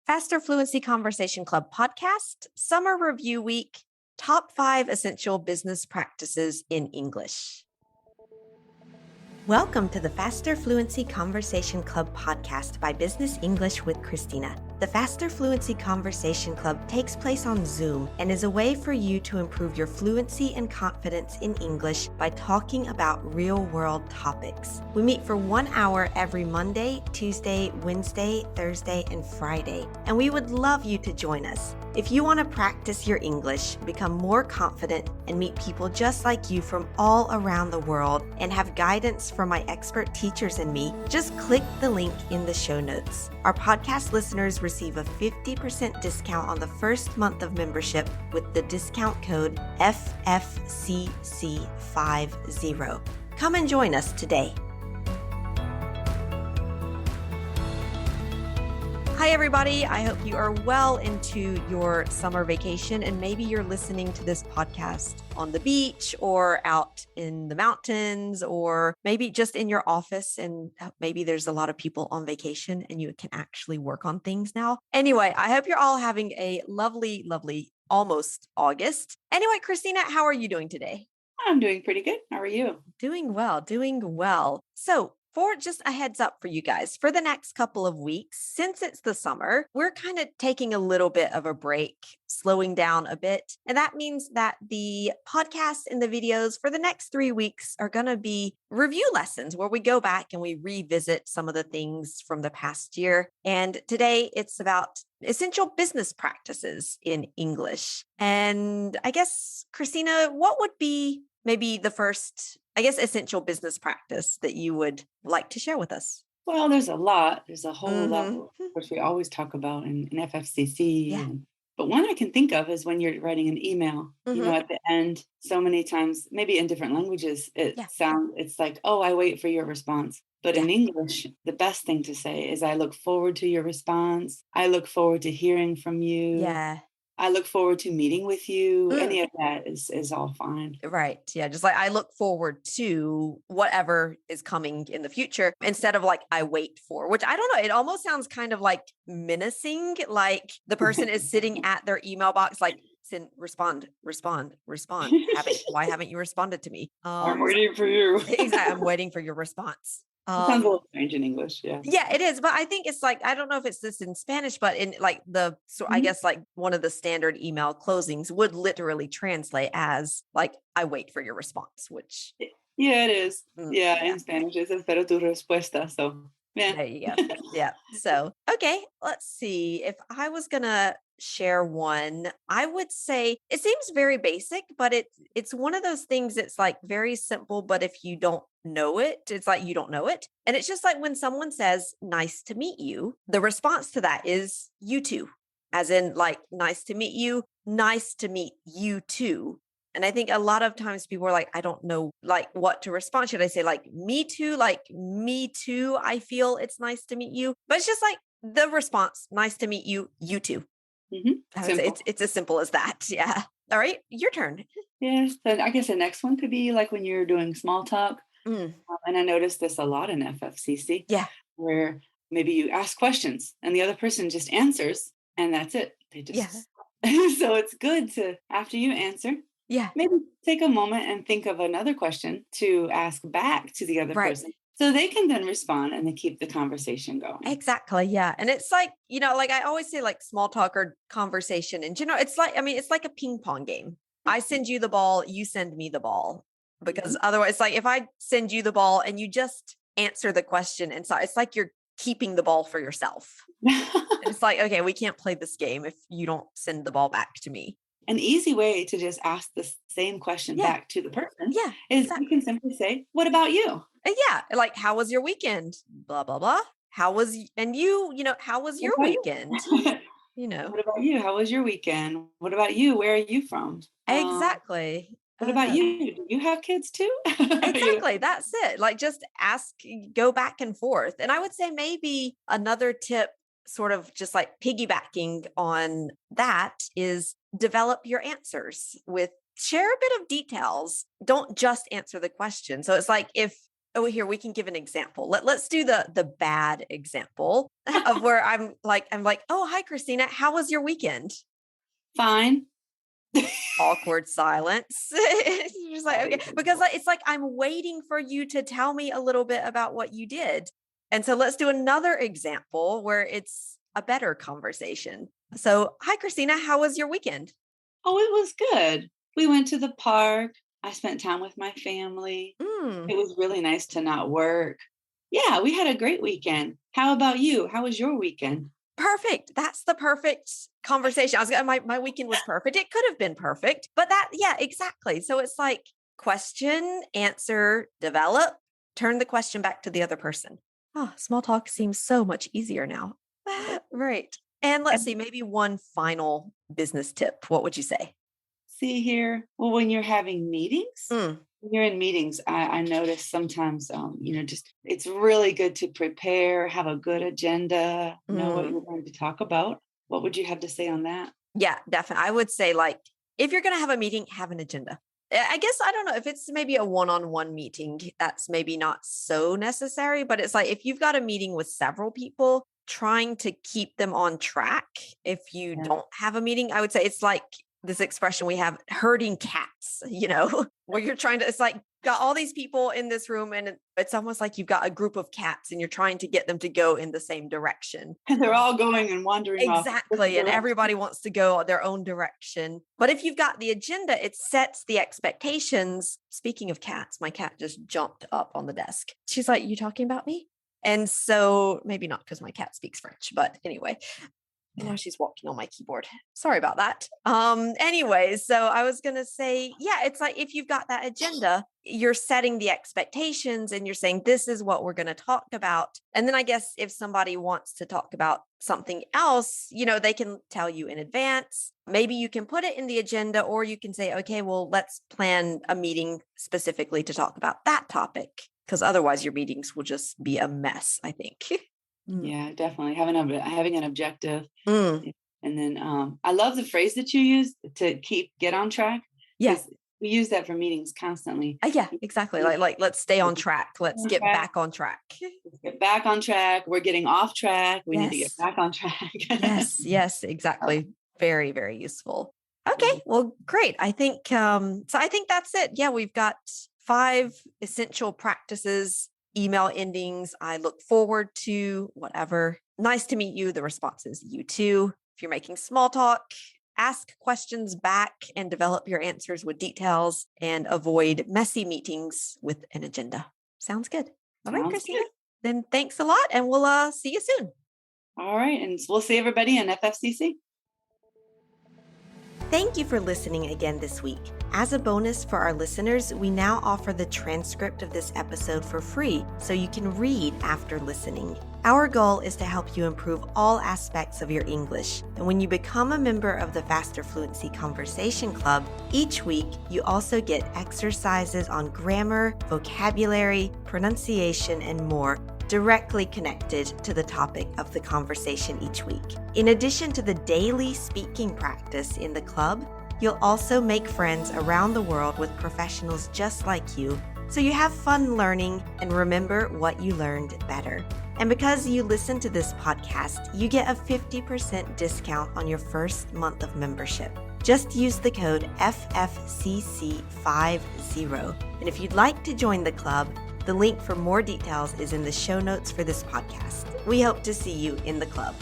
Faster Fluency Conversation Club podcast, Summer Review Week, Top 5 Essential Business Practices in English. Welcome to the Faster Fluency Conversation Club podcast by Business English with Christina. The Faster Fluency Conversation Club takes place on Zoom and is a way for you to improve your fluency and confidence in English by talking about real-world topics. We meet for 1 hour every Monday, Tuesday, Wednesday, Thursday, and Friday, and we would love you to join us. If you want to practice your English, become more confident, and meet people just like you from all around the world, and have guidance from my expert teachers and me, just click the link in the show notes. Our podcast listeners receive a 50% discount on the first month of membership with the discount code FFCC50. Come and join us today. Hi, everybody. I hope you are well into your summer vacation, and maybe you're listening to this podcast on the beach or out in the mountains, or maybe just in your office, and maybe there's a lot of people on vacation and you can actually work on things now. Anyway, I hope you're all having a lovely, almost August. Anyway, Christina, how are you doing today? I'm doing pretty good. How are you? Doing well. So, for just a heads up for you guys, for the next couple of weeks, since it's the summer, we're kind of taking a little bit of a break, slowing down a bit. And that means that the podcasts and the videos for the next 3 weeks are going to be review lessons where we go back and we revisit some of the things from the past year. And today it's about essential business practices in English. And I guess, Christina, what would be maybe the first, essential business practice that you would like to share with us? Well, there's a lot. There's a whole lot, which we always talk about in FFCC. Yeah. But one I can think of is when you're writing an email, at the end, so many times, maybe in different languages, it's like, oh, I wait for your response. But in English, the best thing to say is I look forward to your response. I look forward to hearing from you. Yeah. I look forward to meeting with you. Any of that is all fine. Right. Yeah. Just like I look forward to whatever is coming in the future instead of like I wait for, which I don't know. It almost sounds kind of like menacing, like the person is sitting at their email box, like respond. Why haven't you responded to me? I'm waiting for you. Exactly. I'm waiting for your response. It sounds a little strange in English, yeah. Yeah, it is. But I think it's like, I don't know if it's this in Spanish, but in like I guess like one of the standard email closings would literally translate as like, I wait for your response, which. Yeah, it is. Yeah, in Spanish, es espero tu respuesta. So, yeah. There you go. Yeah. So, okay, let's see. If I was going to share one, I would say it seems very basic, but it's one of those things that's like very simple, but if you don't know it, it's like you don't know it. And it's just like when someone says, nice to meet you, the response to that is you too, as in like, nice to meet you too. And I think a lot of times people are like, I don't know like what to respond. Should I say like me too? Like me too. I feel it's nice to meet you, but it's just like the response, nice to meet you, you too. I would say it's as simple as that. Yeah. All right. Your turn. Yes. Then I guess the next one could be like when you're doing small talk. And I noticed this a lot in FFCC. Yeah. Where maybe you ask questions and the other person just answers and that's it. They just, so it's good to, after you answer, maybe take a moment and think of another question to ask back to the other person. So they can then respond and then keep the conversation going. Exactly. Yeah. And it's like, like I always say like small talk or conversation in general, it's like a ping pong game. I send you the ball, you send me the ball, because otherwise like if I send you the ball and you just answer the question. And so it's like you're keeping the ball for yourself. It's like, okay, we can't play this game if you don't send the ball back to me. An easy way to just ask the same question back to the person is you can simply say, what about you? Yeah. Like, how was your weekend? Blah, blah, blah. How was your weekend? What about you? How was your weekend? What about you? Where are you from? Exactly. What about you? Do you have kids too? Exactly. That's it. Like just ask, go back and forth. And I would say maybe another tip, sort of just like piggybacking on that, is develop your answers share a bit of details. Don't just answer the question. So it's like if Oh, here, we can give an example. Let's do the bad example of where I'm like, oh, hi, Christina. How was your weekend? Fine. Awkward silence. You're just like, okay, because it's like I'm waiting for you to tell me a little bit about what you did. And so let's do another example where it's a better conversation. So, hi, Christina. How was your weekend? Oh, it was good. We went to the park. I spent time with my family. It was really nice to not work. Yeah, we had a great weekend. How about you? How was your weekend? Perfect. That's the perfect conversation. My weekend was perfect. It could have been perfect, but yeah, exactly. So it's like question, answer, develop, turn the question back to the other person. Oh, small talk seems so much easier now. Right. And let's see, maybe one final business tip. What would you say? See here. Well, when you're having meetings, when you're in meetings, I notice sometimes, just it's really good to prepare, have a good agenda, know what you're going to talk about. What would you have to say on that? Yeah, definitely. I would say, like, if you're going to have a meeting, have an agenda. I guess, I don't know if it's maybe a one-on-one meeting, that's maybe not so necessary, but it's like if you've got a meeting with several people, trying to keep them on track. If you don't have a meeting, I would say it's like this expression we have, herding cats, where you're trying to, it's like got all these people in this room and it's almost like you've got a group of cats and you're trying to get them to go in the same direction. And they're all going and wandering off. Exactly. And everybody wants to go their own direction. But if you've got the agenda, it sets the expectations. Speaking of cats, my cat just jumped up on the desk. She's like, you talking about me? And so maybe not because my cat speaks French, but anyway. And now she's walking on my keyboard. Sorry about that. Anyway, so I was going to say, yeah, it's like if you've got that agenda, you're setting the expectations and you're saying, this is what we're going to talk about. And then I guess if somebody wants to talk about something else, they can tell you in advance. Maybe you can put it in the agenda or you can say, okay, well, let's plan a meeting specifically to talk about that topic. Because otherwise your meetings will just be a mess, I think. Yeah, definitely having an objective. And then I love the phrase that you use to get on track. Yes. We use that for meetings constantly. Yeah, exactly. Like let's stay on track. Let's get back on track. Let's get back on track. We're getting off track. We need to get back on track. Yes, exactly. Very, very useful. Okay, well, great. I think I think that's it. Yeah, we've got 5 essential practices. Email endings, I look forward to, whatever. Nice to meet you. The response is you too. If you're making small talk, ask questions back and develop your answers with details and avoid messy meetings with an agenda. Sounds good. All right, Christina. Then thanks a lot and we'll see you soon. All right. And we'll see everybody in FFCC. Thank you for listening again this week. As a bonus for our listeners, we now offer the transcript of this episode for free so you can read after listening. Our goal is to help you improve all aspects of your English. And when you become a member of the Faster Fluency Conversation Club, each week you also get exercises on grammar, vocabulary, pronunciation, and more directly connected to the topic of the conversation each week. In addition to the daily speaking practice in the club, you'll also make friends around the world with professionals just like you, so you have fun learning and remember what you learned better. And because you listen to this podcast, you get a 50% discount on your first month of membership. Just use the code FFCC50. And if you'd like to join the club, the link for more details is in the show notes for this podcast. We hope to see you in the club.